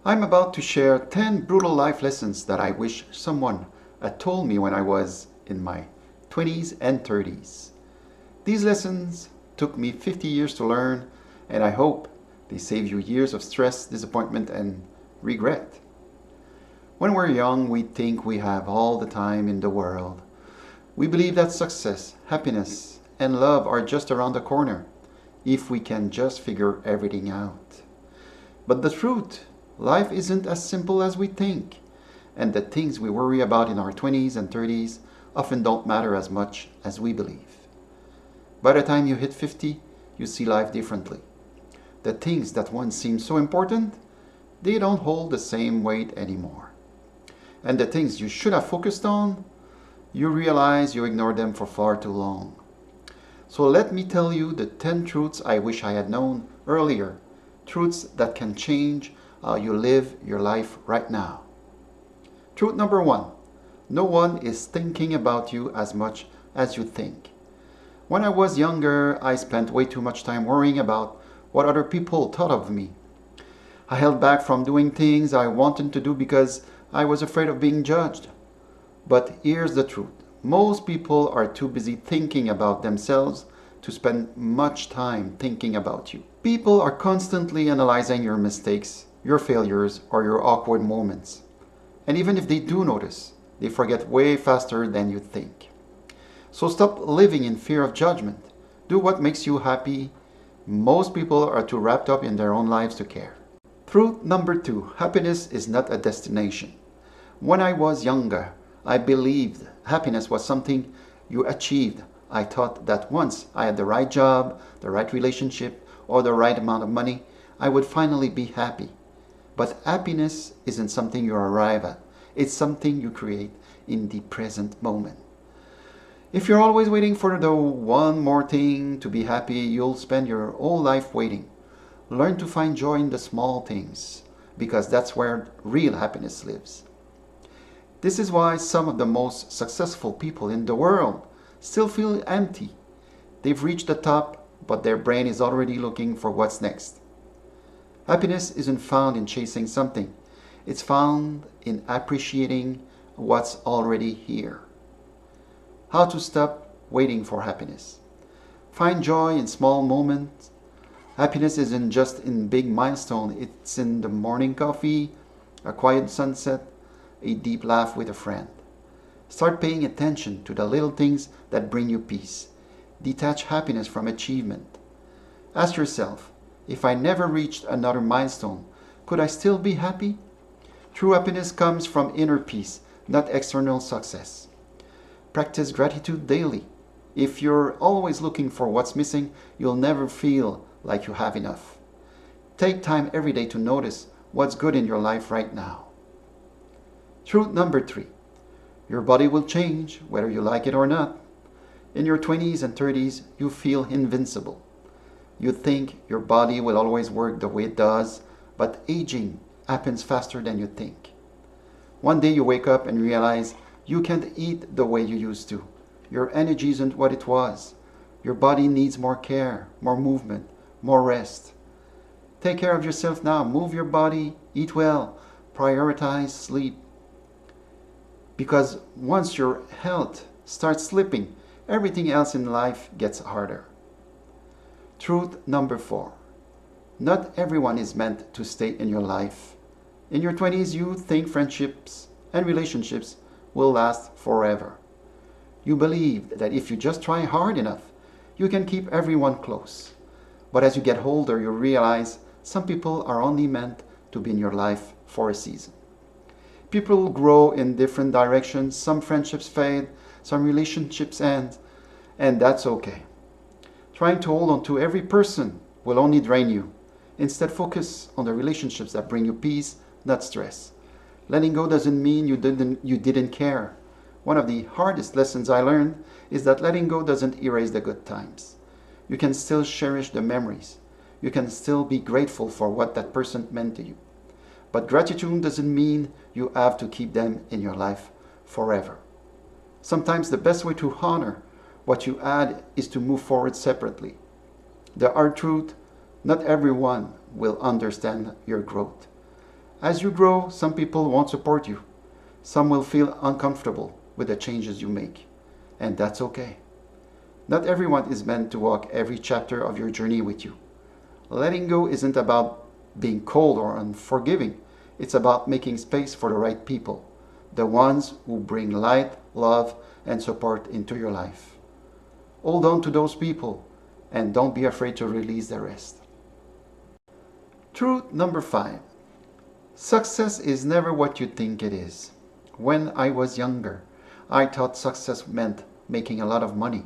I'm about to share 10 brutal life lessons that I wish someone had told me when I was in my 20s and 30s. These lessons took me 50 years to learn, and I hope they save you years of stress, disappointment, and regret. When we're young, we think we have all the time in the world. We believe that success, happiness, and love are just around the corner if we can just figure everything out. But the truth, life isn't as simple as we think, and the things we worry about in our 20s and 30s often don't matter as much as we believe. By the time you hit 50, you see life differently. The things that once seemed so important, they don't hold the same weight anymore. And the things you should have focused on, you realize you ignored them for far too long. So let me tell you the 10 truths I wish I had known earlier, truths that can change how you live your life right now. Truth number 1, no one is thinking about you as much as you think. When I was younger, I spent way too much time worrying about what other people thought of me. I held back from doing things I wanted to do because I was afraid of being judged. But here's the truth. Most people are too busy thinking about themselves to spend much time thinking about you. People are constantly analyzing your mistakes, your failures, or your awkward moments. And even if they do notice, they forget way faster than you think. So stop living in fear of judgment. Do what makes you happy. Most people are too wrapped up in their own lives to care. Truth number 2, happiness is not a destination. When I was younger, I believed happiness was something you achieved. I thought that once I had the right job, the right relationship, or the right amount of money, I would finally be happy. But happiness isn't something you arrive at. It's something you create in the present moment. If you're always waiting for the one more thing to be happy, you'll spend your whole life waiting. Learn to find joy in the small things, because that's where real happiness lives. This is why some of the most successful people in the world still feel empty. They've reached the top, but their brain is already looking for what's next. Happiness isn't found in chasing something. It's found in appreciating what's already here. How to stop waiting for happiness. Find joy in small moments. Happiness isn't just in big milestones. It's in the morning coffee, a quiet sunset, a deep laugh with a friend. Start paying attention to the little things that bring you peace. Detach happiness from achievement. Ask yourself, if I never reached another milestone, could I still be happy? True happiness comes from inner peace, not external success. Practice gratitude daily. If you're always looking for what's missing, you'll never feel like you have enough. Take time every day to notice what's good in your life right now. Truth number 3. Your body will change whether you like it or not. In your 20s and 30s, you feel invincible. You think your body will always work the way it does, but aging happens faster than you think. One day you wake up and realize you can't eat the way you used to. Your energy isn't what it was. Your body needs more care, more movement, more rest. Take care of yourself now. Move your body, eat well, prioritize sleep. Because once your health starts slipping, everything else in life gets harder. Truth number 4. Not everyone is meant to stay in your life. In your 20s, you think friendships and relationships will last forever. You believe that if you just try hard enough, you can keep everyone close. But as you get older, you realize some people are only meant to be in your life for a season. People grow in different directions. Some friendships fade, some relationships end, and that's okay. Trying to hold on to every person will only drain you. Instead, focus on the relationships that bring you peace, not stress. Letting go doesn't mean you didn't care. One of the hardest lessons I learned is that letting go doesn't erase the good times. You can still cherish the memories. You can still be grateful for what that person meant to you. But gratitude doesn't mean you have to keep them in your life forever. Sometimes the best way to honor what you had is to move forward separately. The hard truth, not everyone will understand your growth. As you grow, some people won't support you. Some will feel uncomfortable with the changes you make, and that's okay. Not everyone is meant to walk every chapter of your journey with you. Letting go isn't about being cold or unforgiving. It's about making space for the right people, the ones who bring light, love, and support into your life. Hold on to those people and don't be afraid to release the rest. Truth number 5. Success is never what you think it is. When I was younger, I thought success meant making a lot of money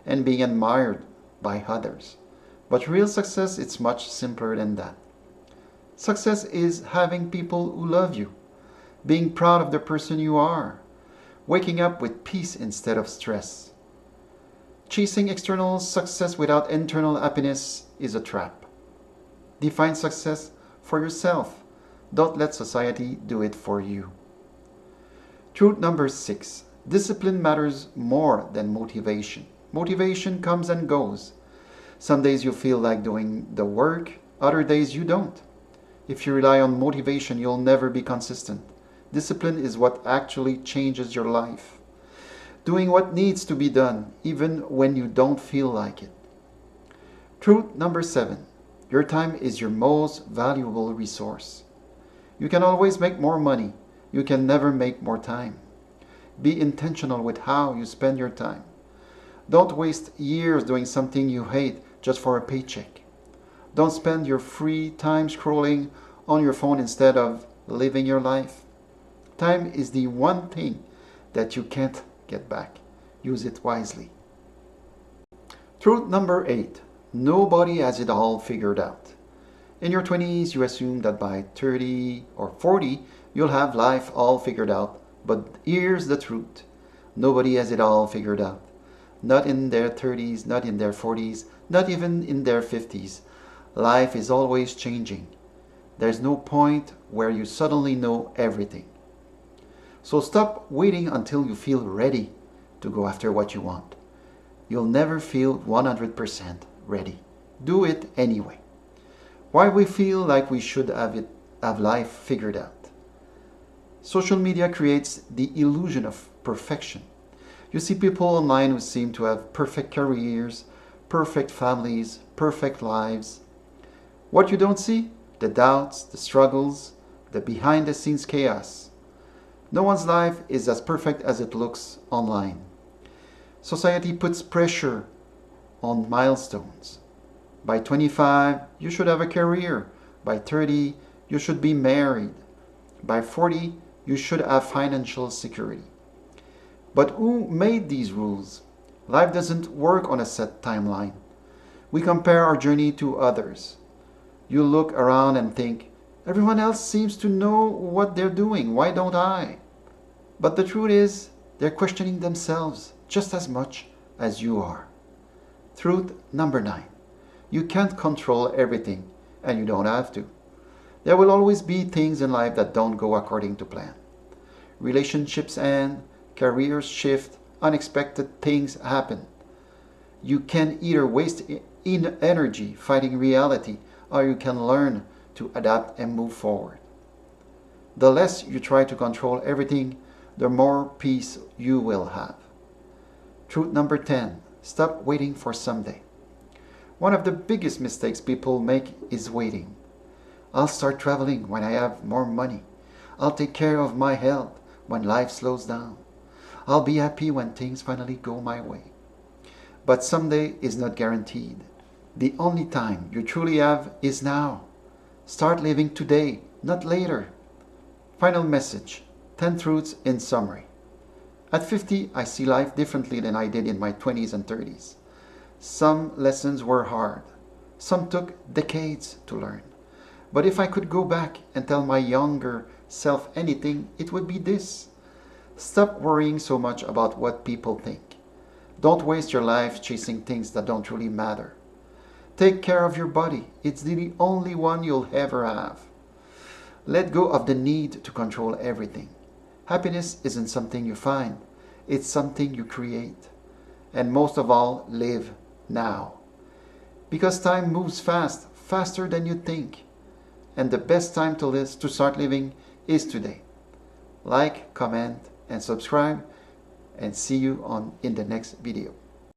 and being admired by others. But real success is much simpler than that. Success is having people who love you, being proud of the person you are, waking up with peace instead of stress. Chasing external success without internal happiness is a trap. Define success for yourself. Don't let society do it for you. Truth number 6. Discipline matters more than motivation. Motivation comes and goes. Some days you feel like doing the work, other days you don't. If you rely on motivation, you'll never be consistent. Discipline is what actually changes your life. Doing what needs to be done, even when you don't feel like it. Truth number 7. Your time is your most valuable resource. You can always make more money. You can never make more time. Be intentional with how you spend your time. Don't waste years doing something you hate just for a paycheck. Don't spend your free time scrolling on your phone instead of living your life. Time is the one thing that you can't get back. Use it wisely. Truth number 8. Nobody has it all figured out. In your 20s, you assume that by 30 or 40, you'll have life all figured out. But here's the truth. Nobody has it all figured out. Not in their 30s, not in their 40s, not even in their 50s. Life is always changing. There's no point where you suddenly know everything. So stop waiting until you feel ready to go after what you want. You'll never feel 100% ready. Do it anyway. Why we feel like we should have life figured out. Social media creates the illusion of perfection. You see people online who seem to have perfect careers, perfect families, perfect lives. What you don't see? The doubts, the struggles, the behind-the-scenes chaos. No one's life is as perfect as it looks online. Society puts pressure on milestones. By 25, you should have a career. By 30, you should be married. By 40, you should have financial security. But who made these rules? Life doesn't work on a set timeline. We compare our journey to others. You look around and think, everyone else seems to know what they're doing. Why don't I? But the truth is, they're questioning themselves just as much as you are. Truth number 9. You can't control everything, and you don't have to. There will always be things in life that don't go according to plan. Relationships end, careers shift, unexpected things happen. You can either waste energy fighting reality, or you can learn to adapt and move forward. The less you try to control everything, the more peace you will have. Truth number 10. Stop waiting for someday. One of the biggest mistakes people make is waiting. I'll start traveling when I have more money. I'll take care of my health when life slows down. I'll be happy when things finally go my way. But someday is not guaranteed. The only time you truly have is now. Start living today, not later. Final message. 10 truths in summary. At 50, I see life differently than I did in my 20s and 30s. Some lessons were hard. Some took decades to learn. But if I could go back and tell my younger self anything, it would be this. Stop worrying so much about what people think. Don't waste your life chasing things that don't really matter. Take care of your body. It's the only one you'll ever have. Let go of the need to control everything. Happiness isn't something you find. It's something you create. And most of all, live now. Because time moves fast, faster than you think. and the best time to start living is today. Like, comment, and subscribe, and see you in the next video.